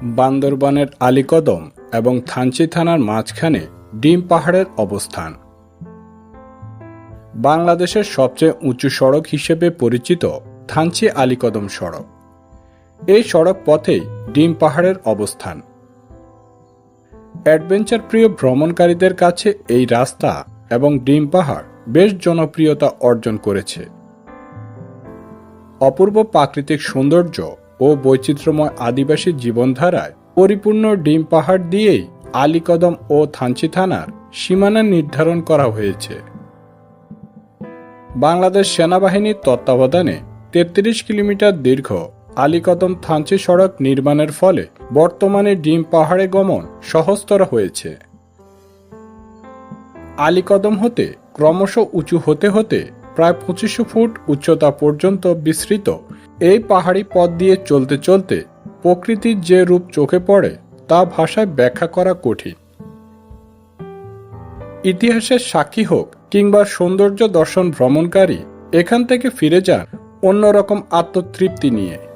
বান্দরবানের আলীকদম এবং থানচি থানার মাঝখানে ডিম পাহাড়ের অবস্থান। বাংলাদেশের সবচেয়ে উঁচু সড়ক হিসেবে পরিচিত থানচি আলীকদম সড়ক। এই সড়ক পথেই ডিম পাহাড়ের অবস্থান। অ্যাডভেঞ্চার প্রিয় ভ্রমণকারীদের কাছে এই রাস্তা এবং ডিম পাহাড় বেশ জনপ্রিয়তা অর্জন করেছে। অপূর্ব প্রাকৃতিক সৌন্দর্য ও বৈচিত্র্যময় আদিবাসী জীবনধারায় পরিপূর্ণ ডিম পাহাড় দিয়েই আলীকদম ও থানচি থানার সীমানা নির্ধারণ করা হয়েছে। বাংলাদেশ সেনাবাহিনীর তত্ত্বাবধানে ৩৩ কিলোমিটার দীর্ঘ আলীকদম থানচি সড়ক নির্মাণের ফলে বর্তমানে ডিম পাহাড়ে গমন সহজতর হয়েছে। আলীকদম হতে ক্রমশ উঁচু হতে হতে প্রায় ২৫০০ ফুট উচ্চতা পর্যন্ত বিস্তৃত এই পাহাড়ি পথ দিয়ে চলতে চলতে প্রকৃতির যে রূপ চোখে পড়ে তা ভাষায় ব্যাখ্যা করা কঠিন। ইতিহাসের সাক্ষী হোক কিংবা সৌন্দর্য দর্শন ভ্রমণকারী এখান থেকে ফিরে যান অন্যরকম আত্মতৃপ্তি নিয়ে।